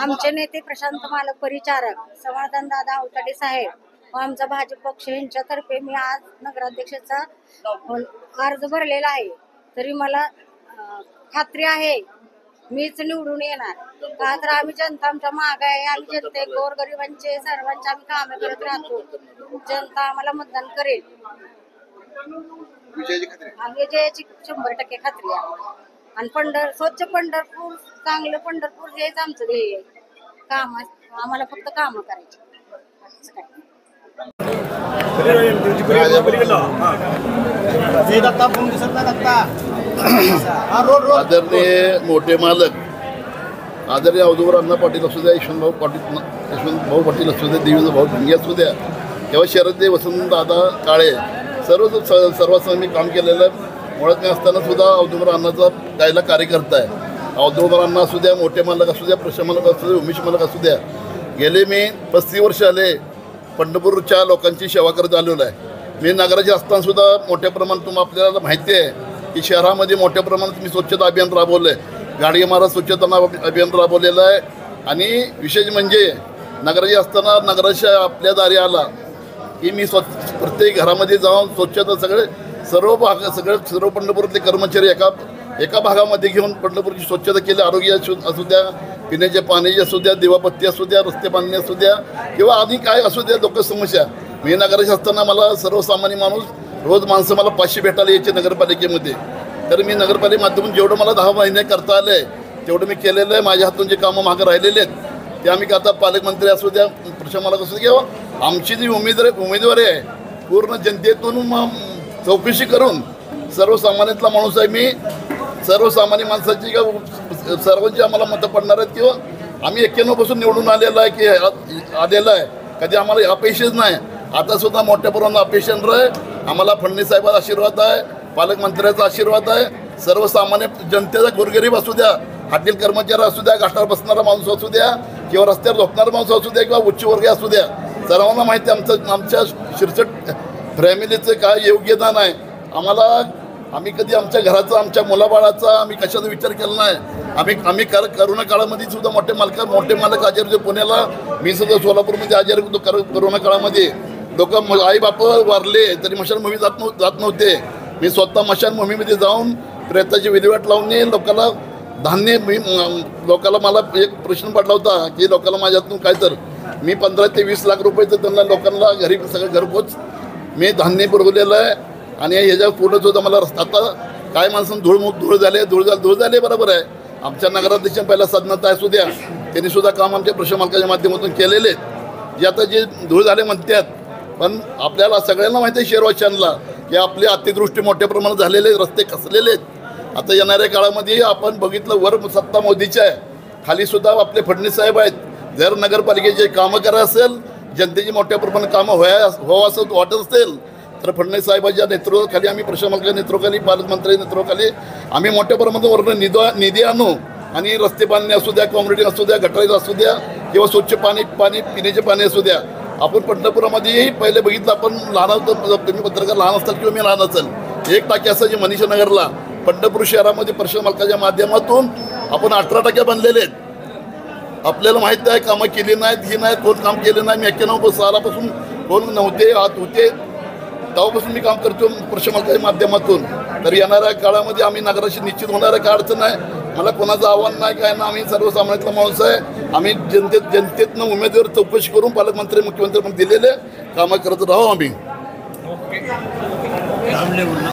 आमचे नेते प्रशांत मालक परिचारक समाधान दादा अवताडे साहेब व आमचा भाजप पक्ष यांच्यातर्फे मी आज नगराध्यक्षाचा अर्ज भरलेला आहे. तरी मला खात्री आहे मीच निवडून येणार. का तर आम्ही जनता आमच्या मागे आहे. आम्ही जनते गोरगरिबांचे सर्वांचे आम्ही कामे करत राहतो. जनता आम्हाला मतदान करेल. विजयाची 100% खात्री आहे. आणि स्वच्छ पंढरपूर, चांगलं पंढरपूर हेच आमचं ध्येय आहे. काम आम्हाला फक्त काम करायची. आदरणीय मोठे मालक आदरणीय औदुंबर अण्णा पाटील असू द्या, यशवंतभाऊ पाटील असू द्या, देवेंद्र भाऊ भिंगे असू द्या किंवा शरददेव वसंतदादा काळे सर्वांसह मी काम केलेलं. मुळात मी असताना सुद्धा औदुंबर अण्णाचा गायला कार्यकर्ता आहे. औदुंबर अण्णा असू द्या, मोठे मालक असू द्या, प्रशांत मालक असू द्या, उमेश मालक असू द्या, गेले मी 35 वर्ष आले पंढरपूरच्या लोकांची सेवा करत आलेलो आहे. मी नगराचे असताना सुद्धा मोठ्या प्रमाणात आपल्याला माहिती आहे की शहरामध्ये मोठ्या प्रमाणात मी स्वच्छता अभियान राबवलं आहे. गाडगे महाराज स्वच्छता अभियान राबवलेलं आहे. आणि विशेष म्हणजे नगराचे असताना नगराच्या आपल्या दारी आला की मी प्रत्येक घरामध्ये जाऊन स्वच्छता सर्व पंढरपूरातले कर्मचारी एका भागामध्ये घेऊन पंढरपूरची स्वच्छता केली. आरोग्य असू द्या, पिण्याच्या पाण्याची असू द्या, दिवाबत्ती असू द्या, रस्ते बांधणे असू द्या किंवा आधी काय असू द्या लोक समस्या. मी नगराध्यक्ष असताना मला सर्वसामान्य माणूस रोज माणसं मला 500 भेटायला यायचे नगरपालिकेमध्ये. तर मी नगरपालिके माध्यमातून जेवढं मला 10 महिने करता आलं आहे तेवढं मी केलेलं आहे. माझ्या हातून जे कामं मागं राहिलेले आहेत ते आम्ही आता पालकमंत्री असू द्या, प्रशांत मालक असू द्या किंवा आमची जी उमेदवारी आहे पूर्ण जनतेतून चौकशी करून सर्वसामान्यातला माणूस आहे मी. सर्वसामान्य माणसाची किंवा सर्वांची आम्हाला मतं पडणार आहेत किंवा आम्ही 91 पासून निवडून आलेलं आहे की आलेलं आहे. कधी आम्हाला अपेक्षाच नाही. आता सुद्धा मोठ्या प्रमाणात अपेक्षा आहे. आम्हाला फडणवीस साहेबांचा आशीर्वाद आहे, पालकमंत्र्याचा आशीर्वाद आहे. सर्वसामान्य जनतेचा गोरगरीब असू द्या, हॉटेल कर्मचारी असू द्या, गाठावर बसणारा माणूस असू द्या किंवा रस्त्यावर झोपणारा माणूस असू द्या किंवा उच्चवर्गीय असू द्या, सर्वांना माहिती आमच्या शिरसट फॅमिलीचं काय योगदान आहे. आम्ही कधी आमच्या घराचा, आमच्या मुलाबाळाचा आम्ही कशाचा विचार केला नाही. आम्ही करोना काळामध्ये सुद्धा मोठे मालक आजारी होते पुण्याला. मी सुद्धा सोलापूरमध्ये आजारी होतो करोना काळामध्ये. लोक आई बाप वारले तरी मशानभूमी जात नव्हते. मी स्वतः मशानभूमीमध्ये जाऊन प्रेताची विल्हेवाट लावून लोकांना धान्य लोकांना मला एक प्रश्न पडला होता की लोकांना माझ्यातून काय तर मी 15 ते 20 लाख रुपये त्यांना लोकांना घरी सगळं घरपोच मी धान्य पुरवलेलं आहे. आणि ह्याच्या पुढं सुद्धा मला आता काय माणसं धूळ झाले बरोबर आहे. आमच्या नगराध्यक्ष पहिला साधनात असू द्या त्यांनी सुद्धा काम आमच्या प्रशांत मालकाच्या माध्यमातून केलेले आहेत. जे आता जे धूळ झाले म्हणतात पण आपल्याला सगळ्यांना माहिती आहे शहरवाशांना की आपली अतिवृष्टी मोठ्या प्रमाणात झालेले, रस्ते खचलेले आहेत. आता येणाऱ्या काळामध्ये आपण बघितलं वर सत्ता मोदीची आहे, खाली सुद्धा आपले फडणवीस साहेब आहेत. जर नगरपालिकेचे कामं करायचं असेल, जनतेची मोठ्या प्रमाणात कामं व्हावं असं वाटत असेल तर फडणवीस साहेबांच्या नेतृत्वाखाली आम्ही प्रशांत मालकाच्या नेतृत्वाखाली, पालकमंत्री नेतृत्वाखाली आम्ही मोठ्या प्रमाणात वरून निधी आणू आणि रस्ते बांधणे असू द्या, कॉम्युनिटी असू द्या, गटारी असू द्या किंवा स्वच्छ पाणी पिण्याचे पाणी असू द्या. आपण पंढरपुरामध्येही पहिले बघितलं, आपण लहान होतो, तुम्ही पत्रकार लहान असतात किंवा मी लहान असेल, 1 टाकी असायची मनीषा नगरला. पंढरपूर शहरामध्ये प्रशांत मालकाच्या माध्यमातून आपण 18 टाक्या बांधलेले आहेत. आपल्याला माहीत आहे कामं केली नाहीत, ही नाहीत, कोण काम केले नाही. मी 91 सालापासून कोण नव्हते आत होते तेव्हापासून मी काम करतो प्रशांत मालकाच्या माध्यमातून. तर येणाऱ्या काळामध्ये आम्ही नगराशी निश्चित होणाऱ्या काय अडचण नाही. मला कोणाचं आव्हान नाही काय ना. आम्ही सर्वसामान्यातला माणूस आहे. आम्ही जनतेतनं उमेदवार चौकशी करून पालकमंत्री मुख्यमंत्री पण दिलेले कामं करत राहू आम्ही.